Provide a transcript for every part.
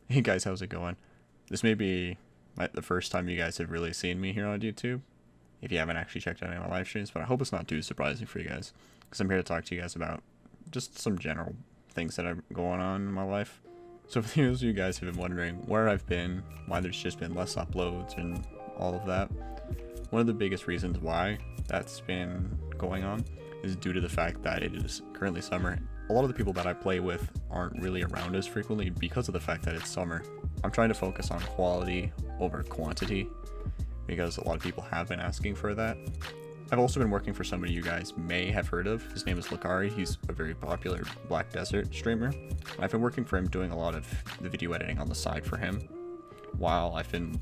Hey guys, how's it going? This may be the first time you guys have really seen me here on YouTube, if you haven't actually checked out any of my live streams, but I hope it's not too surprising for you guys, because I'm here to talk to you guys about just some general things that are going on in my life. So for those of you guys who have been wondering where I've been, why there's just been less uploads and all of that, one of the biggest reasons why that's been going on is due to the fact that it is currently summer. A lot of the people that I play with aren't really around as frequently because of the fact that it's summer. I'm trying to focus on quality over quantity because a lot of people have been asking for that. I've also been working for somebody you guys may have heard of. His name is Lakari. He's a very popular Black Desert streamer. I've been working for him, doing a lot of the video editing on the side for him while I've been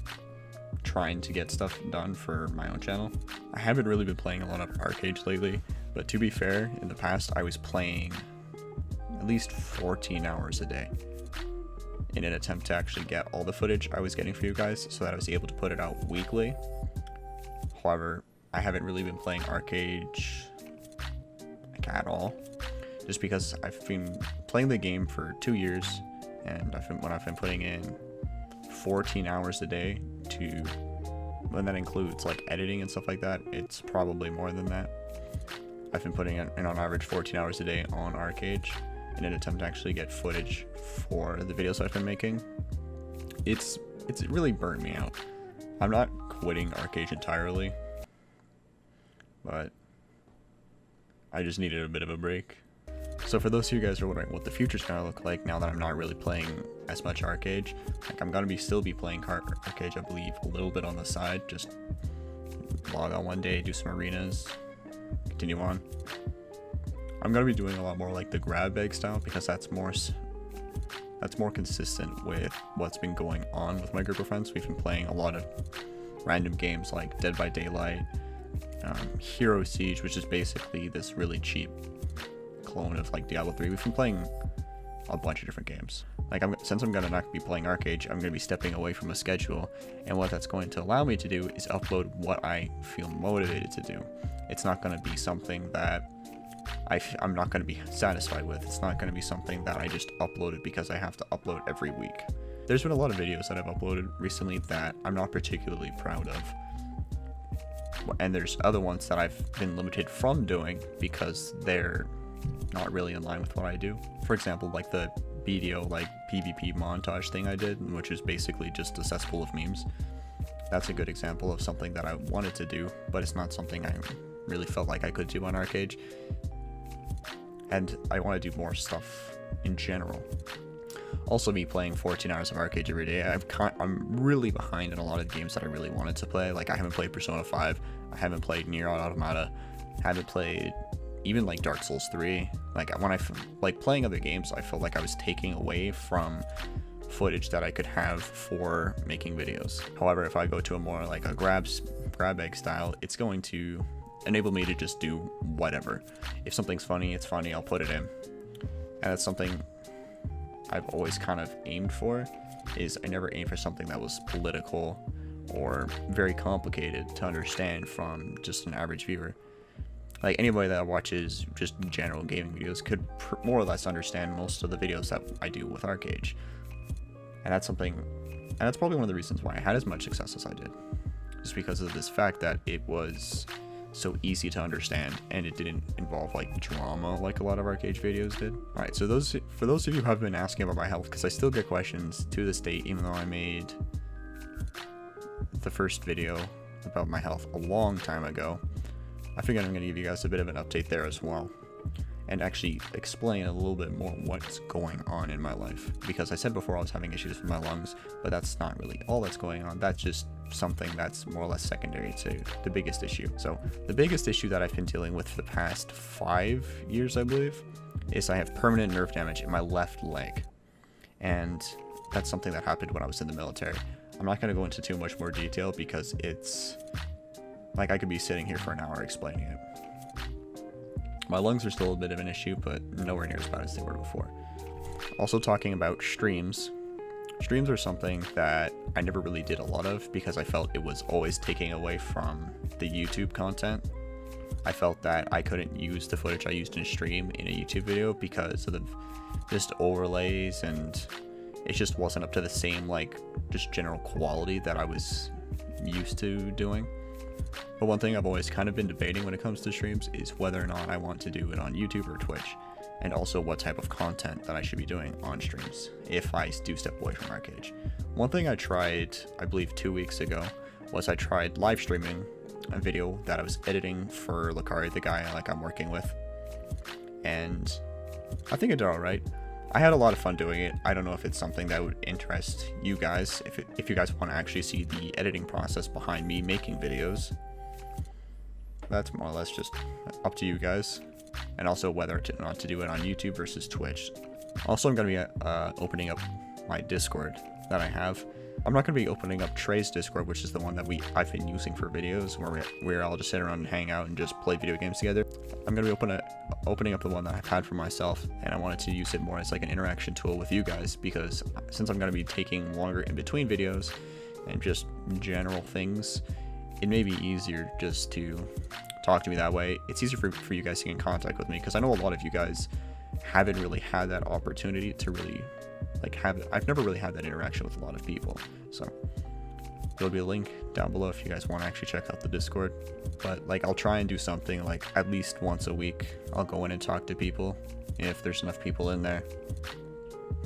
trying to get stuff done for my own channel. I haven't really been playing a lot of arcade lately, but to be fair, in the past I was playing at least 14 hours a day in an attempt to actually get all the footage I was getting for you guys so that I was able to put it out weekly. However, I haven't really been playing arcade like at all, just because I've been playing the game for 2 years, and when I've been putting in 14 hours a day to, when that includes like editing and stuff like that, it's probably more than that. I've been putting in on average 14 hours a day on arcade in an attempt to actually get footage for the videos I've been making. It's really burnt me out. I'm not quitting arcade entirely, but I just needed a bit of a break. So for those of you guys who are wondering what the future's gonna look like now that I'm not really playing as much arcade, like I'm gonna still be playing arcade, I believe, a little bit on the side, just log on one day, do some arenas, continue on. I'm gonna be doing a lot more like the grab bag style because that's more consistent with what's been going on with my group of friends. We've been playing a lot of random games like Dead by Daylight, Hero Siege, which is basically this really cheap clone of like Diablo 3. We've been playing a bunch of different games. Like since I'm gonna not be playing arcade, I'm gonna be stepping away from a schedule, and what that's going to allow me to do is upload what I feel motivated to do. It's not gonna be something that I'm not going to be satisfied with. It's not going to be something that I just uploaded because I have to upload every week. There's been a lot of videos that I've uploaded recently that I'm not particularly proud of, and there's other ones that I've been limited from doing because they're not really in line with what I do. For example, like the video like PvP montage thing I did, which is basically just a cesspool of memes. That's a good example of something that I wanted to do, but it's not something I really felt like I could do on arcade. And I want to do more stuff in general. Also, me playing 14 hours of arcade every day, I'm really behind in a lot of games that I really wanted to play. Like I haven't played Persona 5, I haven't played Nier Automata, haven't played even like Dark Souls 3. Like when like playing other games, I felt like I was taking away from footage that I could have for making videos. However, if I go to a more like a grab bag style, it's going to enable me to just do whatever. If something's funny, it's funny, I'll put it in. And that's something I've always kind of aimed for, is I never aimed for something that was political or very complicated to understand from just an average viewer. Like anybody that watches just general gaming videos could more or less understand most of the videos that I do with arcade. And that's probably one of the reasons why I had as much success as I did. Just because of this fact that it was so easy to understand and it didn't involve like drama like a lot of arcade videos did. Alright, so for those of you who have been asking about my health, because I still get questions to this date, even though I made the first video about my health a long time ago, I figured I'm going to give you guys a bit of an update there as well, and actually explain a little bit more what's going on in my life. Because I said before I was having issues with my lungs, but that's not really all that's going on. That's just something that's more or less secondary to the biggest issue. So the biggest issue that I've been dealing with for the past 5 years, I believe, is I have permanent nerve damage in my left leg. And that's something that happened when I was in the military. I'm not going to go into too much more detail because it's like I could be sitting here for an hour explaining it. My lungs are still a bit of an issue, but nowhere near as bad as they were before. Also talking about streams. Streams are something that I never really did a lot of because I felt it was always taking away from the YouTube content. I felt that I couldn't use the footage I used in a stream in a YouTube video because of the just overlays and it just wasn't up to the same like just general quality that I was used to doing. But one thing I've always kind of been debating when it comes to streams is whether or not I want to do it on YouTube or Twitch, and also what type of content that I should be doing on streams if I do step away from Arcade. One thing I tried, I believe 2 weeks ago, was I tried live streaming a video that I was editing for Lakari, the guy I'm working with, and I think it did alright. I had a lot of fun doing it. I don't know if it's something that would interest you guys, if you guys want to actually see the editing process behind me making videos. That's more or less just up to you guys, and also whether or not to do it on YouTube versus Twitch. Also, I'm going to be opening up my Discord that I have. I'm not going to be opening up Trey's Discord, which is the one that I've been using for videos, where I'll just sit around and hang out and just play video games together. I'm going to be opening up the one that I've had for myself, and I wanted to use it more as like an interaction tool with you guys, because since I'm going to be taking longer in between videos and just general things, it may be easier just to talk to me that way. It's easier for you guys to get in contact with me, because I know a lot of you guys haven't really had that opportunity to really I've never really had that interaction with a lot of people. So there'll be a link down below if you guys want to actually check out the Discord. But I'll try and do something at least once a week. I'll go in and talk to people if there's enough people in there.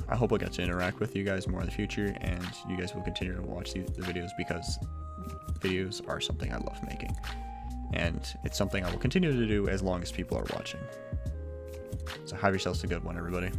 I hope I'll get to interact with you guys more in the future, and you guys will continue to watch the videos, because videos are something I love making, and it's something I will continue to do as long as people are watching. So have yourselves a good one, everybody.